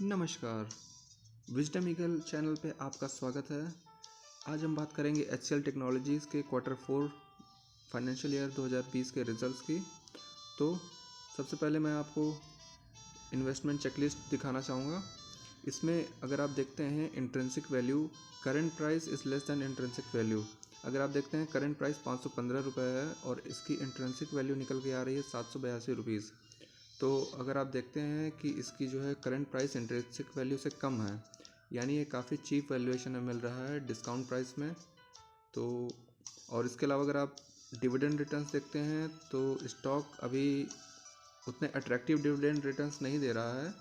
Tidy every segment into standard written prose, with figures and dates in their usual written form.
नमस्कार। Wisdom eagle channel पे आपका स्वागत है। आज हम बात करेंगे HCL टेक्नोलॉजीज़ के Q4 फाइनेंशियल ईयर 2020 के रिजल्ट्स की। तो सबसे पहले मैं आपको इन्वेस्टमेंट चेकलिस्ट दिखाना चाहूँगा। इसमें अगर आप देखते हैं intrinsic value, current price is less than intrinsic value. अगर आप देखते हैं करंट प्राइस 515 रुपये है और इसकी इंट्रिंसिक वैल्यू निकल के आ रही है 782 रुपीज़। तो अगर आप देखते हैं कि इसकी जो है करंट प्राइस इंट्रिंसिक वैल्यू से कम है, यानी ये काफ़ी चीप वैल्यूएशन में मिल रहा है डिस्काउंट प्राइस में। तो और इसके अलावा अगर आप डिविडेंड रिटर्न्स देखते हैं तो स्टॉक अभी उतने अट्रैक्टिव डिविडेंड रिटर्न्स नहीं दे रहा है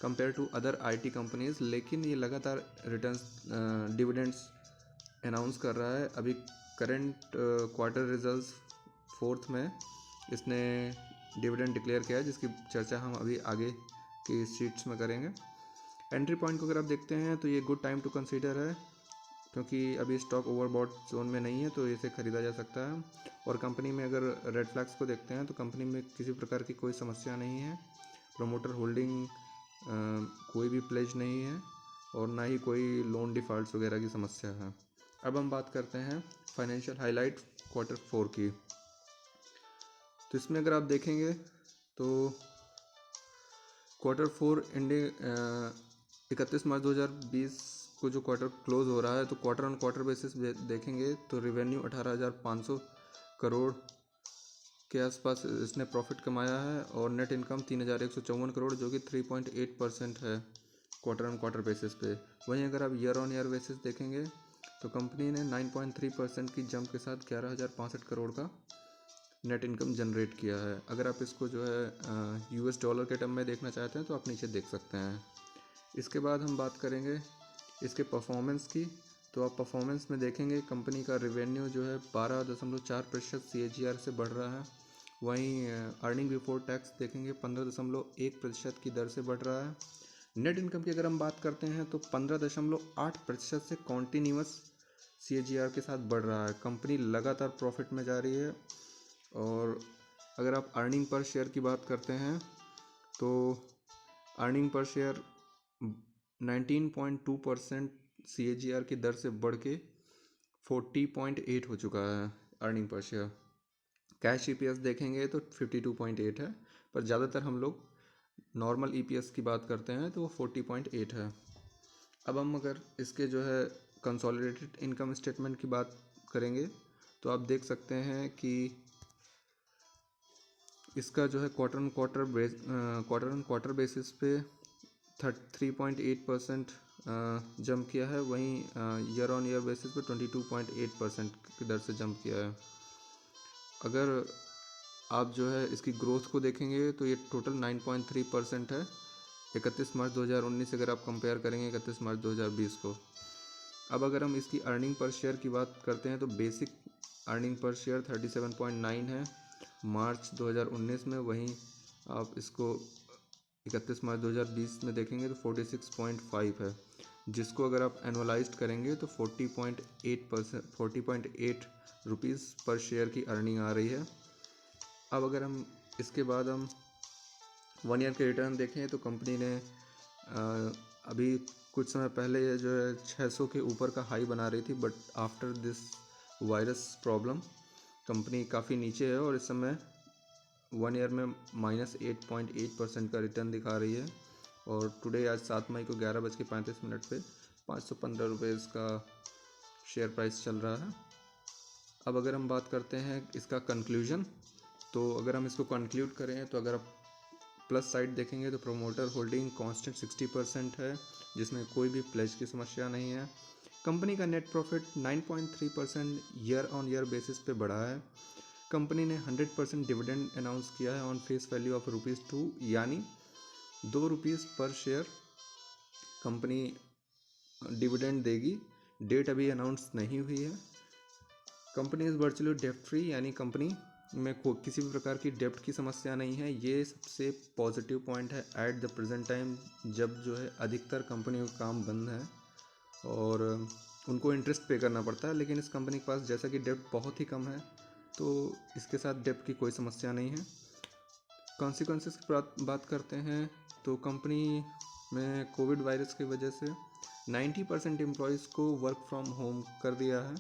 compare to other IT companies, लेकिन ये लगातार रिटर्न्स डिविडेंड्स अनाउंस कर रहा है। अभी करंट क्वार्टर रिजल्ट्स फोर्थ में इसने डिविडेंड डिक्लेयर किया है, जिसकी चर्चा हम अभी आगे की शीट्स में करेंगे। एंट्री पॉइंट को अगर आप देखते हैं तो ये गुड टाइम टू कंसीडर है, क्योंकि अभी स्टॉक ओवरबॉट जोन में नहीं है, तो इसे ख़रीदा जा सकता है। और कंपनी में अगर रेड फ्लैग्स को देखते हैं तो कंपनी में किसी प्रकार की कोई समस्या नहीं है। प्रोमोटर होल्डिंग कोई भी प्लेज नहीं है और ना ही कोई लोन डिफ़ॉल्ट्स वगैरह की समस्या है। अब हम बात करते हैं फाइनेंशियल हाईलाइट Q4 की। तो इसमें अगर आप देखेंगे तो Q4 इंडिया 31 मार्च 2020 को जो क्वार्टर क्लोज हो रहा है, तो क्वार्टर ऑन क्वार्टर बेसिस देखेंगे तो रेवेन्यू 18,500 करोड़ के आसपास इसने प्रॉफिट कमाया है और नेट इनकम 3,154 करोड़, जो कि 3.8% है क्वार्टर ऑन क्वार्टर बेसिस पे। वहीं अगर आप ईयर ऑन ईयर बेसिस देखेंगे तो कंपनी ने 9.3% की जंप के साथ 11,065 करोड़ का नेट इनकम जनरेट किया है। अगर आप इसको जो है US डॉलर के टर्म में देखना चाहते हैं तो आप नीचे देख सकते हैं। इसके बाद हम बात करेंगे इसके परफॉर्मेंस की। तो आप परफॉर्मेंस में देखेंगे कंपनी का रेवेन्यू जो है 12.4% CAGR से बढ़ रहा है। वहीं अर्निंग बिफोर टैक्स देखेंगे 15.1% की दर से बढ़ रहा है। नेट इनकम की अगर हम बात करते हैं तो 15.8% से कॉन्टीन्यूअस CAGR के साथ बढ़ रहा है। कंपनी लगातार प्रॉफिट में जा रही है। और अगर आप अर्निंग पर शेयर की बात करते हैं तो अर्निंग पर शेयर 19.2% CAGR की दर से बढ़ के 40.8 हो चुका है earning per share. Cash EPS देखेंगे तो 52.8 है, पर ज़्यादातर हम लोग नॉर्मल EPS की बात करते हैं तो वो 40.8 है। अब हम अगर इसके जो है कंसोलिडेटेड इनकम स्टेटमेंट की बात करेंगे तो आप देख सकते हैं कि इसका जो है क्वार्टर ऑन क्वार्टर बेसिस पे 3.8% जंप किया है। वहीं ईयर ऑन ईयर बेसिस पे 22.8% की दर से जंप किया है। अगर आप जो है इसकी ग्रोथ को देखेंगे तो ये टोटल 9.3% है 31 मार्च 2019 से अगर आप कंपेयर करेंगे 31 मार्च 2020 को। अब अगर हम इसकी अर्निंग पर शेयर की बात करते हैं तो बेसिक अर्निंग पर शेयर 37.9 है मार्च 2019 में। वहीं आप इसको 31 मार्च 2020 में देखेंगे तो 46.5 है, जिसको अगर आप एनुअलाइज्ड करेंगे तो 40.8 रुपीज़ पर शेयर की अर्निंग आ रही है। अब अगर हम इसके बाद हम 1 ईयर के रिटर्न देखें तो कंपनी ने अभी कुछ समय पहले ये जो है 600 के ऊपर का हाई बना रही थी, but after this virus problem company काफ़ी नीचे है और इस समय 1 ईयर में -8.8% का रिटर्न दिखा रही है। और टुडे आज 7 मई को 11:35 पे 515 रुपये का शेयर प्राइस चल रहा है। अब अगर हम बात करते हैं इसका कंक्लूजन, तो अगर हम इसको कंक्लूड करें तो अगर आप प्लस साइड देखेंगे तो प्रोमोटर होल्डिंग कांस्टेंट 60% है, जिसमें कोई भी प्लेज की समस्या नहीं है। कंपनी का net profit 9.3% year on year basis पे बढ़ा है। कंपनी ने 100% डिविडेंड अनाउंस किया है ऑन फेस वैल्यू ऑफ ₹2, यानी ₹2 पर शेयर कंपनी डिविडेंड देगी। डेट अभी अनाउंस नहीं हुई है। कंपनी इज़ वर्चुअली डेप्ट फ्री, यानी कंपनी में किसी भी प्रकार की डेप्ट की समस्या नहीं है। ये सबसे पॉजिटिव पॉइंट है एट द प्रेजेंट टाइम, जब जो है अधिकतर कंपनियों का काम बंद है और उनको इंटरेस्ट पे करना पड़ता है, लेकिन इस कंपनी के पास जैसा कि डेप्ट बहुत ही कम है तो इसके साथ डेप्ट की कोई समस्या नहीं है। कॉन्सिक्वेंसेस की बात करते हैं तो कंपनी में कोविड वायरस की वजह से 90% एम्प्लॉयज़ को वर्क फ्रॉम होम कर दिया है,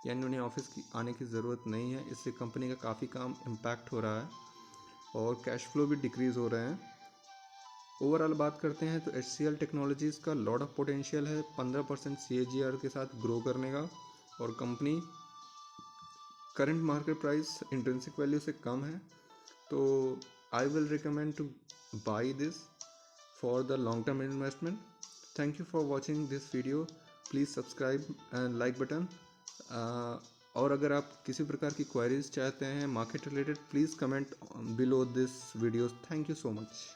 यानी उन्हें ऑफिस की आने की ज़रूरत नहीं है। इससे कंपनी का काफ़ी काम इम्पैक्ट हो रहा है और कैश फ्लो भी डिक्रीज़ हो रहे हैं। ओवरऑल बात करते हैं तो HCL टेक्नोलॉजीज़ का लॉट ऑफ पोटेंशियल है 15% CAGR के साथ ग्रो करने का, और company current market price intrinsic value से कम है, तो I will recommend two by this for the long term investment. Thank you for watching this video. Please subscribe and like button. और अगर आप किसी प्रकार की क्वेरीज चाहते हैं market related, please comment below this videos. Thank you so much.